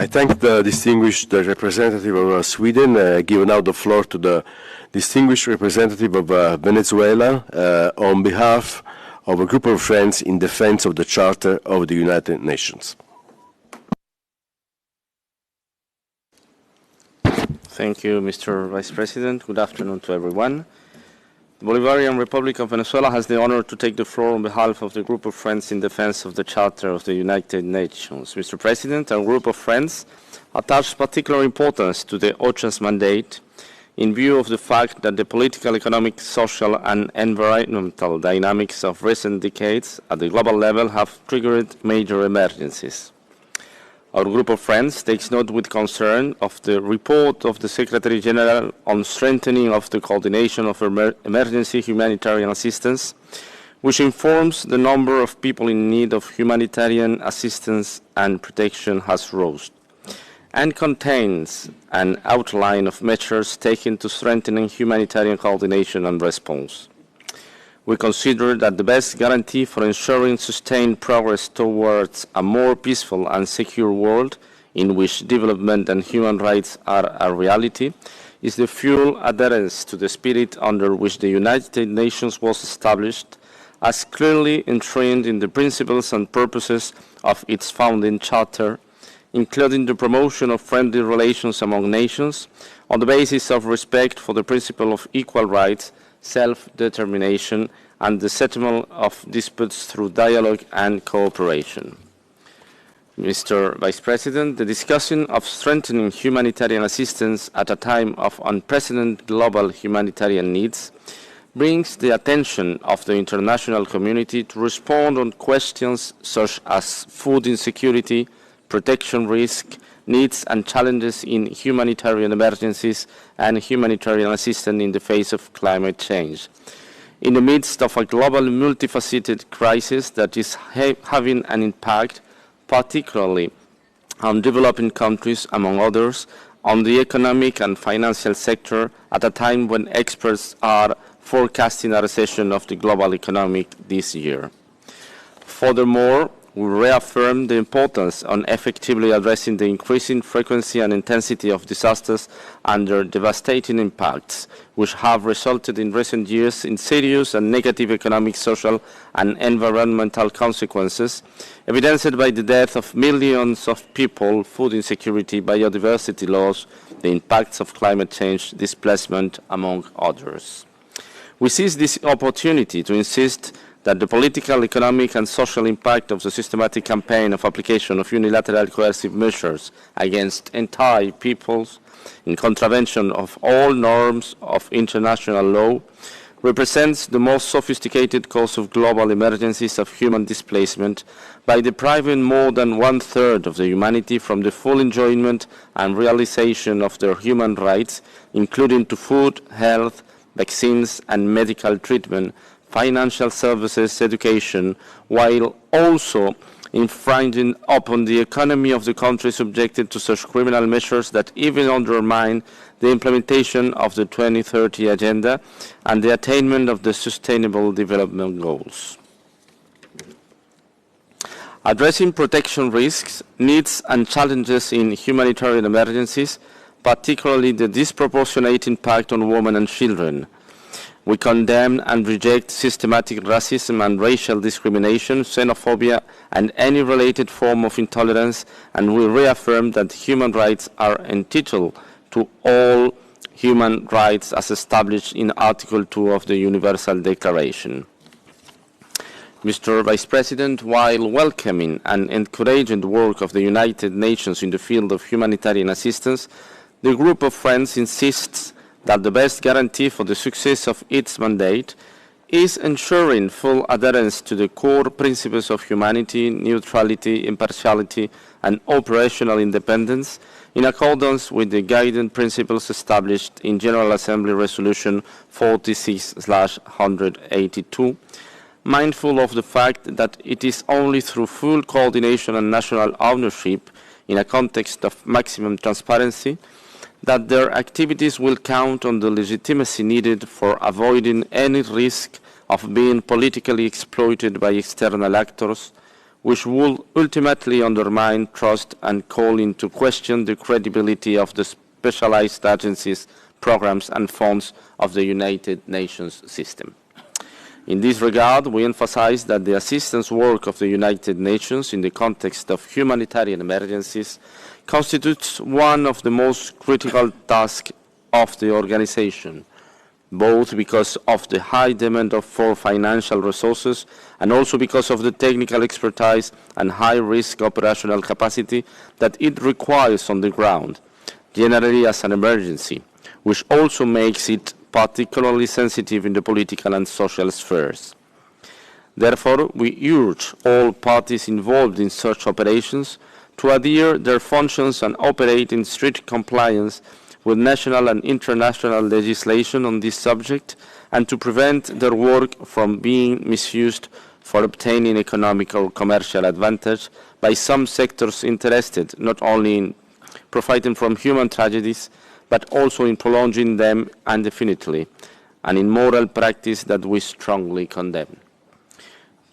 I thank the distinguished representative of Sweden. Give now the floor to the distinguished representative of Venezuela on behalf of a group of friends in defense of the Charter of the United Nations. Thank you, Mr. Vice President. Good afternoon to everyone. The Bolivarian Republic of Venezuela has the honor to take the floor on behalf of the Group of Friends in defense of the Charter of the United Nations. Mr. President, our group of friends attach particular importance to the OCHA's mandate in view of the fact that the political, economic, social and environmental dynamics of recent decades at the global level have triggered major emergencies. Our group of friends takes note with concern of the report of the Secretary General on strengthening of the coordination of emergency humanitarian assistance, which informs the number of people in need of humanitarian assistance and protection has risen, and contains an outline of measures taken to strengthening humanitarian coordination and response. We consider that the best guarantee for ensuring sustained progress towards a more peaceful and secure world in which development and human rights are a reality is the full adherence to the spirit under which the United Nations was established, as clearly enshrined in the principles and purposes of its founding charter, including the promotion of friendly relations among nations on the basis of respect for the principle of equal rights, self-determination, and the settlement of disputes through dialogue and cooperation. Mr. Vice President, the discussion of strengthening humanitarian assistance at a time of unprecedented global humanitarian needs brings the attention of the international community to respond on questions such as food insecurity, protection risk, needs and challenges in humanitarian emergencies and humanitarian assistance in the face of climate change. In the midst of a global multifaceted crisis that is having an impact, particularly on developing countries, among others, on the economic and financial sector at a time when experts are forecasting a recession of the global economy this year. Furthermore, we reaffirm the importance on effectively addressing the increasing frequency and intensity of disasters and their devastating impacts, which have resulted in recent years in serious and negative economic, social and environmental consequences, evidenced by the death of millions of people, food insecurity, biodiversity loss, the impacts of climate change, displacement, among others. We seize this opportunity to insist that the political, economic and social impact of the systematic campaign of application of unilateral coercive measures against entire peoples in contravention of all norms of international law represents the most sophisticated cause of global emergencies of human displacement by depriving more than one-third of the humanity from the full enjoyment and realization of their human rights, including to food, health, vaccines and medical treatment, financial services, education, while also infringing upon the economy of the country subjected to such criminal measures that even undermine the implementation of the 2030 Agenda and the attainment of the Sustainable Development Goals. Addressing protection risks, needs and challenges in humanitarian emergencies, particularly the disproportionate impact on women and children. We condemn and reject systematic racism and racial discrimination, xenophobia, and any related form of intolerance, and we reaffirm that human rights are entitled to all human rights as established in Article 2 of the Universal Declaration. Mr. Vice President, while welcoming and encouraging the work of the United Nations in the field of humanitarian assistance, the Group of Friends insists that the best guarantee for the success of its mandate is ensuring full adherence to the core principles of humanity, neutrality, impartiality, and operational independence in accordance with the guiding principles established in General Assembly Resolution 46/182, mindful of the fact that it is only through full coordination and national ownership in a context of maximum transparency that their activities will count on the legitimacy needed for avoiding any risk of being politically exploited by external actors, which will ultimately undermine trust and call into question the credibility of the specialized agencies, programs and funds of the United Nations system. In this regard, we emphasize that the assistance work of the United Nations in the context of humanitarian emergencies constitutes one of the most critical tasks of the organization, both because of the high demand for financial resources and also because of the technical expertise and high-risk operational capacity that it requires on the ground, generally as an emergency, which also makes it particularly sensitive in the political and social spheres. Therefore, we urge all parties involved in such operations to adhere their functions and operate in strict compliance with national and international legislation on this subject, and to prevent their work from being misused for obtaining economic or commercial advantage by some sectors interested not only in profiting from human tragedies, but also in prolonging them indefinitely, and in moral practice that we strongly condemn.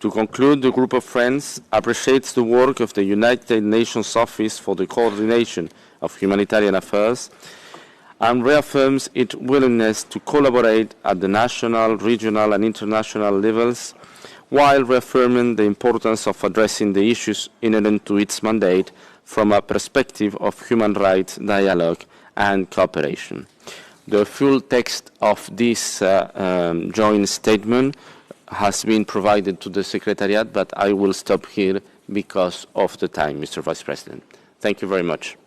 To conclude, the Group of Friends appreciates the work of the United Nations Office for the Coordination of Humanitarian Affairs and reaffirms its willingness to collaborate at the national, regional and international levels, while reaffirming the importance of addressing the issues inherent to its mandate from a perspective of human rights dialogue and cooperation. The full text of this joint statement has been provided to the Secretariat, but I will stop here because of the time, Mr. Vice President. Thank you very much.